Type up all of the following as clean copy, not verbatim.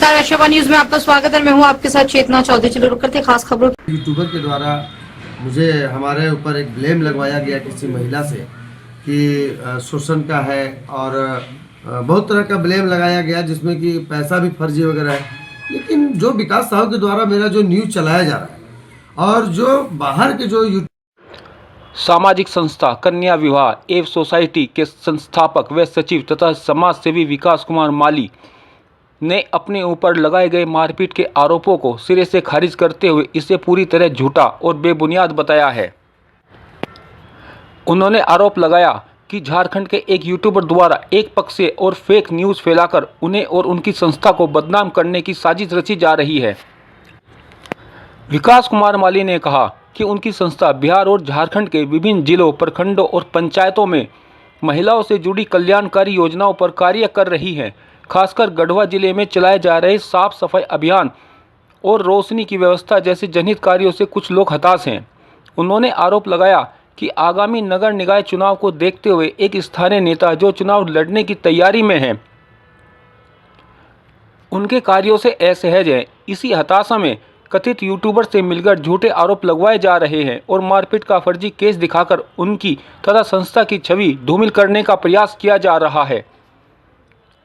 नमस्कार, अशोका न्यूज में आपका स्वागत है। मैं हूं आपके साथ चेतना चौधरी। चलो रुक करते खास खबरों। यूट्यूबर के द्वारा मुझे हमारे ऊपर एक ब्लेम लगवाया गया किसी महिला से कि शोषण का है और बहुत तरह का ब्लेम लगाया गया जिसमें कि पैसा भी फर्जी वगैरह है। लेकिन जो विकास साहब के द्वारा मेरा जो न्यूज़ चलाया जा रहा है और जो बाहर के जो सामाजिक संस्था कन्या विवाह एवं सोसाइटी के संस्थापक व सचिव तथा समाज सेवी विकास कुमार माली ने अपने ऊपर लगाए गए मारपीट के आरोपों को सिरे से खारिज करते हुए इसे पूरी तरह झूठा और बेबुनियाद बताया है। उन्होंने आरोप लगाया कि झारखंड के एक यूट्यूबर द्वारा एक पक्षीय और फेक न्यूज़ फैलाकर उन्हें और उनकी संस्था को बदनाम करने की साजिश रची जा रही है। विकास कुमार माली ने कहा कि उनकी संस्था बिहार और झारखंड के विभिन्न जिलों, प्रखंडों और पंचायतों में महिलाओं से जुड़ी कल्याणकारी योजनाओं पर कार्य कर रही है। खासकर गढ़वा जिले में चलाए जा रहे साफ सफाई अभियान और रोशनी की व्यवस्था जैसे जनहित कार्यों से कुछ लोग हताश हैं। उन्होंने आरोप लगाया कि आगामी नगर निकाय चुनाव को देखते हुए एक स्थानीय नेता जो चुनाव लड़ने की तैयारी में है, उनके कार्यों से असहज है। इसी हताशा में कथित यूट्यूबर से मिलकर झूठे आरोप लगवाए जा रहे हैं और मारपीट का फर्जी केस दिखाकर उनकी तथा संस्था की छवि धूमिल करने का प्रयास किया जा रहा है।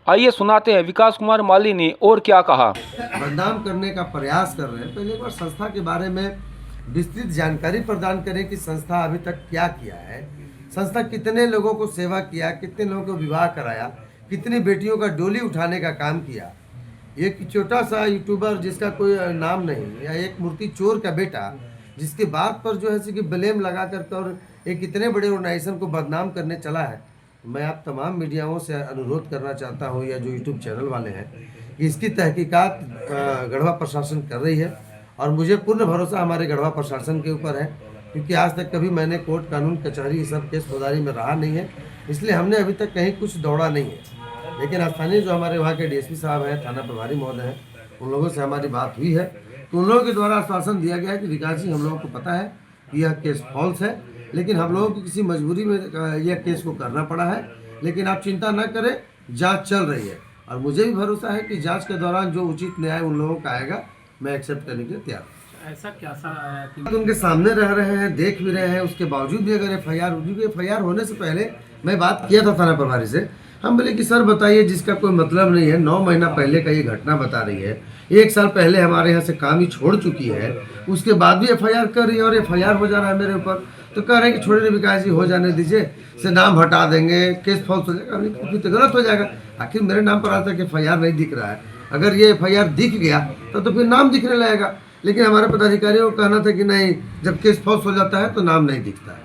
आइए सुनाते हैं विकास कुमार माली ने और क्या कहा। बदनाम करने का प्रयास कर रहे हैं। पहले एक बार संस्था के बारे में विस्तृत जानकारी प्रदान करें कि संस्था अभी तक क्या किया है, संस्था कितने लोगों को सेवा किया, कितने लोगों को विवाह कराया, कितनी बेटियों का डोली उठाने का काम किया। एक छोटा सा यूट्यूबर जिसका कोई नाम नहीं या एक मूर्ति चोर का बेटा जिसके बात पर जो है कि ब्लेम लगा करके और एक इतने बड़े ऑर्गेनाइजेशन को बदनाम करने चला है। मैं आप तमाम मीडियाओं से अनुरोध करना चाहता हूं या जो यूट्यूब चैनल वाले हैं कि इसकी तहकीकात गढ़वा प्रशासन कर रही है और मुझे पूर्ण भरोसा हमारे गढ़वा प्रशासन के ऊपर है, क्योंकि आज तक कभी मैंने कोर्ट कानून कचहरी ये सब केस फौजदारी में रहा नहीं है, इसलिए हमने अभी तक कहीं कुछ दौड़ा नहीं है। लेकिन स्थानीय जो हमारे वहाँ के डीएसपी साहब हैं, थाना प्रभारी महोदय हैं, उन लोगों से हमारी बात हुई है तो उन लोगों के द्वारा आश्वासन दिया गया है कि विकास जी, हम लोगों को पता है कि यह केस फॉल्स है, लेकिन हम लोगों की किसी मजबूरी में यह केस को करना पड़ा है। लेकिन आप चिंता न करें, जांच चल रही है और मुझे भी भरोसा है कि जांच के दौरान जो उचित न्याय उन लोगों का आएगा, मैं एक्सेप्ट करने के लिए तैयार हूँ। ऐसा क्या सा उनके सामने रह रहे हैं, देख भी रहे हैं, उसके बावजूद भी अगर एफआईआर होने से पहले मैं बात किया था थाना प्रभारी से। हम बोले कि सर बताइए, जिसका कोई मतलब नहीं है, 9 महीना पहले का ये घटना बता रही है, 1 साल पहले हमारे यहाँ से काम ही छोड़ चुकी है, उसके बाद भी एफआईआर कर रही है और एफआईआर हो जा रहा है मेरे ऊपर। तो कह रहे हैं कि छोड़े विकास जी, हो जाने दीजिए, से नाम हटा देंगे, केस फॉल्स हो जाएगा। फिर तो गलत हो जाएगा। आखिर मेरे नाम पर आज तक एफआईआर नहीं दिख रहा है। अगर ये एफआईआर दिख गया तो फिर नाम दिखने लगेगा। लेकिन हमारे पदाधिकारियों को कहना था कि नहीं, जब केस फॉल्स हो जाता है तो नाम नहीं दिखता है।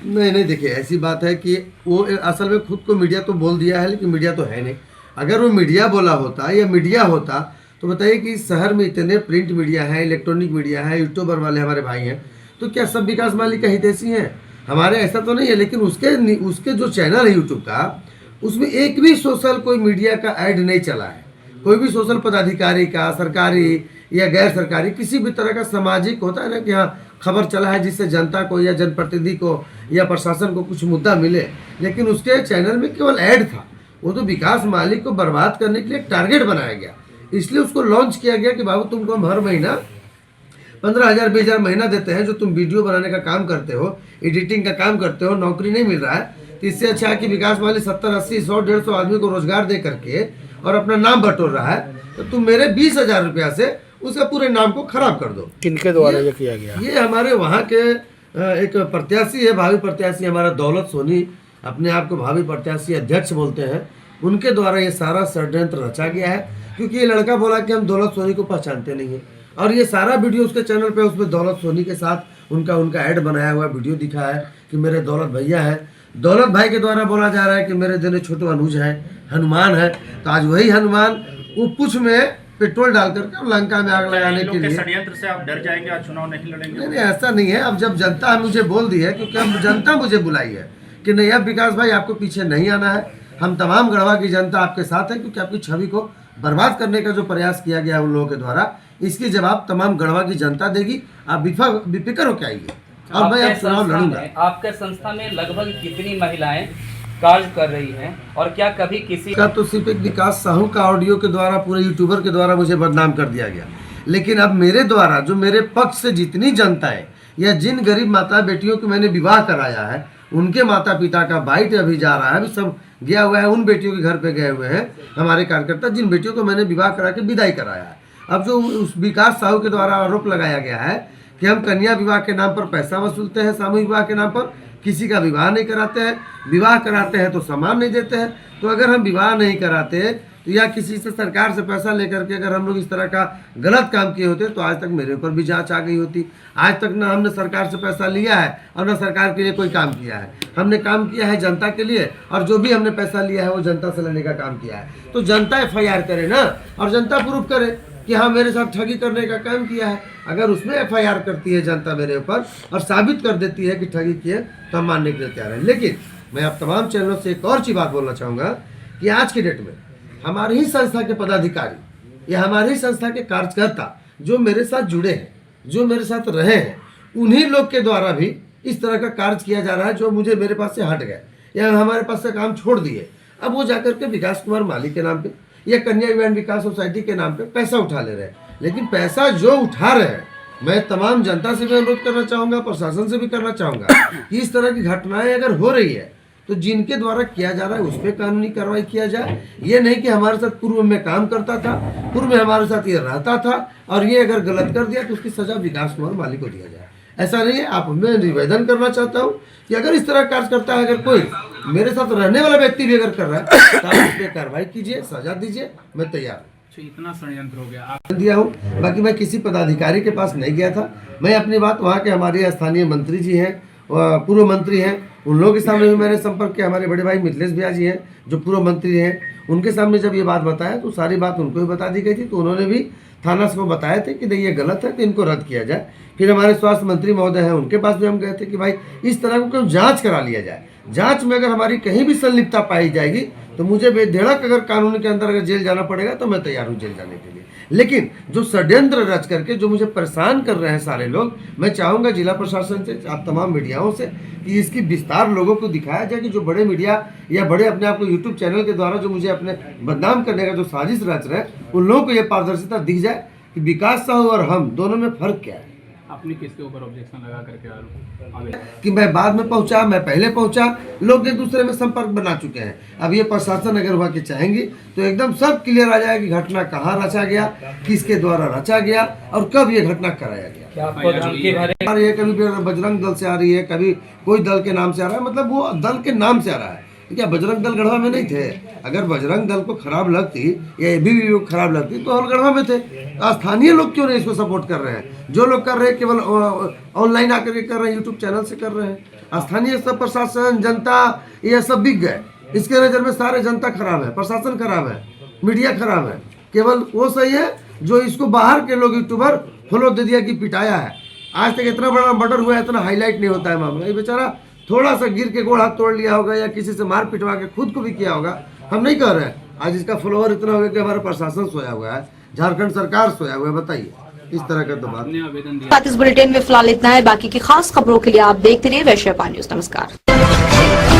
नहीं देखिए, ऐसी बात है कि वो असल में खुद को मीडिया तो बोल दिया है, लेकिन मीडिया तो है नहीं। अगर वो मीडिया बोला होता या मीडिया होता तो बताइए कि शहर में इतने प्रिंट मीडिया है, इलेक्ट्रॉनिक मीडिया है, यूट्यूबर वाले हमारे भाई हैं, तो क्या सब विकास माली का हितैषी हैं? हमारे ऐसा तो नहीं है। लेकिन उसके जो चैनल है यूट्यूब का, उसमें एक भी सोशल कोई मीडिया का ऐड नहीं चला है। कोई भी सोशल पदाधिकारी का, सरकारी या गैर सरकारी, किसी भी तरह का सामाजिक होता है ना कि हाँ खबर चला है जिससे जनता को या जनप्रतिनिधि को या प्रशासन को कुछ मुद्दा मिले, लेकिन उसके चैनल में केवल ऐड था। वो तो विकास माली को बर्बाद करने के लिए एक टारगेट बनाया गया, इसलिए उसको लॉन्च किया गया कि बाबू तुमको हम हर महीना 15,000 20,000 महीना देते हैं, जो तुम वीडियो बनाने का काम करते हो, एडिटिंग का काम करते हो, नौकरी नहीं मिल रहा है, तो इससे अच्छा है कि विकास माली 70 80 100 150 आदमी को रोजगार दे करके और अपना नाम बटोर रहा है, तो तुम मेरे 20,000 रुपया से उसका पूरे नाम को खराब कर दो। किनके द्वारा ये किया गया? ये हमारे वहाँ के एक प्रत्याशी है, भावी प्रत्याशी हमारा दौलत सोनी, अपने आप को भावी प्रत्याशी अध्यक्ष बोलते हैं, उनके द्वारा ये सारा षड्यंत्र रचा गया है। क्योंकि ये लड़का बोला कि हम दौलत सोनी को पहचानते नहीं है, और ये सारा वीडियो उसके चैनल पे, उसमें दौलत सोनी के साथ उनका ऐड बनाया हुआ वीडियो दिखा है कि मेरे दौलत भैया है। दौलत भाई के द्वारा बोला जा रहा है कि मेरे देने छोटू अनुज है, हनुमान है। तो आज वही हनुमान वो पुछ में पेट्रोल डाल करके लंका में आग लगाने के लिए षड्यंत्र से आप डर जाएंगे, आज चुनाव नहीं लड़ेंगे? नहीं, ऐसा नहीं है। अब जब जनता मुझे बोल दी है, क्योंकि अब जनता मुझे बुलाई है कि नहीं, अब विकास भाई आपको पीछे नहीं आना है, हम तमाम गढ़वा की जनता आपके साथ है, क्योंकि आपकी छवि को बर्बाद करने का जो प्रयास किया गया है उन लोगों के द्वारा, इसकी जवाब तमाम गढ़वा की जनता देगी। आप बेफिक्र हो के आइए और मैं अब चुनाव लड़ूंगा। आपके संस्था में लगभग कितनी महिलाएं कार्य कर रही हैं और क्या कभी किसी का तो सिर्फ एक विकास साहू का ऑडियो के द्वारा पूरे यूट्यूबर के द्वारा मुझे बदनाम कर दिया गया, लेकिन अब मेरे द्वारा जो मेरे पक्ष से जितनी जनता है या जिन गरीब माता बेटियों को मैंने विवाह कराया है उनके माता पिता का बाइट अभी जा रहा है, अभी सब गया हुआ है, उन बेटियों के घर पे गए हुए हैं हमारे कार्यकर्ता, जिन बेटियों को मैंने विवाह करा के विदाई कराया है। अब जो उस विकास साहू के द्वारा आरोप लगाया गया है कि हम कन्या विवाह के नाम पर पैसा वसूलते हैं, सामूहिक विवाह के नाम पर किसी का विवाह नहीं कराते हैं, विवाह कराते हैं तो सामान नहीं देते हैं। तो अगर हम विवाह नहीं कराते तो या किसी से सरकार से पैसा लेकर के अगर हम लोग इस तरह का गलत काम किए होते तो आज तक मेरे ऊपर भी जांच आ गई होती। आज तक ना हमने सरकार से पैसा लिया है और ना सरकार के लिए कोई काम किया है। हमने काम किया है जनता के लिए, और जो भी हमने पैसा लिया है वो जनता से लेने का काम किया है। तो जनता FIR करे ना, और जनता प्रूफ करे कि हाँ मेरे साथ ठगी करने का काम किया है। अगर उसमें FIR करती है जनता मेरे ऊपर और साबित कर देती है कि ठगी की है तो हम मानने के लिए तैयार है। लेकिन मैं आप तमाम चैनलों से एक और चीज़ बात बोलना चाहूँगा कि आज की डेट में हमारी ही संस्था के पदाधिकारी या हमारी ही संस्था के कार्यकर्ता जो मेरे साथ जुड़े हैं, जो मेरे साथ रहे हैं, उन्हीं लोग के द्वारा भी इस तरह का कार्य किया जा रहा है जो मुझे मेरे पास से हट गए या हमारे पास से काम छोड़ दिए। अब वो जाकर के विकास कुमार माली के नाम पे या कन्या विवाह विकास सोसाइटी के नाम पे पैसा उठा ले रहे हैं। लेकिन पैसा जो उठा रहे हैं, मैं तमाम जनता से भी अनुरोध करना चाहूँगा, प्रशासन से भी करना चाहूँगा कि इस तरह की घटनाएं अगर हो रही है तो जिनके द्वारा किया जा रहा है उस पर कानूनी कार्रवाई किया जाए। ये नहीं कि हमारे साथ पूर्व में काम करता था, पूर्व में हमारे साथ ये रहता था और ये अगर गलत कर दिया तो उसकी सजा विकास कुमार माली को दिया जाए। ऐसा नहीं है। आप मैं निवेदन करना चाहता हूँ कि अगर इस तरह कार्य करता है, अगर कोई मेरे साथ रहने वाला व्यक्ति भी अगर कर रहा है तो आप उस पर कार्रवाई कीजिए, सजा दीजिए, मैं तैयार हूँ। इतना षड्यंत्र हो गया दिया हूँ। बाकी मैं किसी पदाधिकारी के पास नहीं गया था। मैं अपनी बात वहाँ के हमारे स्थानीय मंत्री जी हैं, पूर्व मंत्री हैं, उन लोगों के सामने भी मैंने संपर्क किया। हमारे बड़े भाई मिथिलेश भैया जी हैं जो पूर्व मंत्री हैं, उनके सामने जब ये बात बताया तो सारी बात उनको भी बता दी गई थी। तो उन्होंने भी थाना को बताए थे कि नहीं ये गलत है तो इनको रद्द किया जाए। फिर हमारे स्वास्थ्य मंत्री महोदय हैं, उनके पास भी हम गए थे कि भाई इस तरह को जाँच करा लिया जाए। जाँच में अगर हमारी कहीं भी संलिप्तता पाई जाएगी तो मुझे बेधड़क अगर कानून के अंदर अगर जेल जाना पड़ेगा तो मैं तैयार हूँ जेल जाने के लिए। लेकिन जो षड्यंत्र रच करके जो मुझे परेशान कर रहे हैं सारे लोग, मैं चाहूँगा जिला प्रशासन से, आप तमाम मीडियाओं से कि इसकी विस्तार लोगों को दिखाया जाए कि जो बड़े मीडिया या बड़े अपने आप को यूट्यूब चैनल के द्वारा जो मुझे अपने बदनाम करने का जो साजिश रच रहे हैं उन लोगों को ये पारदर्शिता दिख जाए कि विकास साहू और हम दोनों में फर्क क्या है। अपनी किसके ऊपर ऑब्जेक्शन लगा करके आगे कि मैं बाद में पहुंचा, मैं पहले पहुंचा, लोग एक दूसरे में संपर्क बना चुके हैं। अब ये प्रशासन अगर वहाँ की चाहेंगी तो एकदम सब क्लियर आ जाएगा कि घटना कहाँ रचा गया, किसके द्वारा रचा गया और कब ये घटना कराया गया। ये कभी बजरंग दल से आ रही है, कभी कोई दल के नाम से आ रहा है, मतलब वो दल के नाम से आ रहा है। क्या बजरंग दल गढ़वा में नहीं थे? अगर बजरंग दल को खराब लगती या ABP को खराब लगती तो हम गढ़वा में थे। स्थानीय लोग क्यों नहीं इसको सपोर्ट कर रहे हैं? जो लोग कर रहे हैं केवल ऑनलाइन आकर के कर रहे हैं, यूट्यूब चैनल से कर रहे हैं। स्थानीय सब प्रशासन, जनता, ये सब बिक गए। इसके नज़र में सारे जनता खराब है, प्रशासन खराब है, मीडिया खराब है। केवल वो सही है जो इसको बाहर के लोग यूट्यूबर फॉलो दे दिया कि पिटाया है। आज तक इतना बड़ा मर्डर हुआ है, इतना हाईलाइट नहीं होता है मामला। ये बेचारा थोड़ा सा गिर के गोड़ हाथ तोड़ लिया होगा या किसी से मार पिटवा के खुद को भी किया होगा, हम नहीं कह रहे हैं। आज इसका फॉलोअर इतना हो गया कि हमारा प्रशासन सोया हुआ है, झारखंड सरकार सोया हुआ है। बताइए इस तरह का तो बात। इस बुलेटिन में फिलहाल इतना है। बाकी की खास खबरों के लिए आप देखते रहिए वैश्य न्यूज। नमस्कार।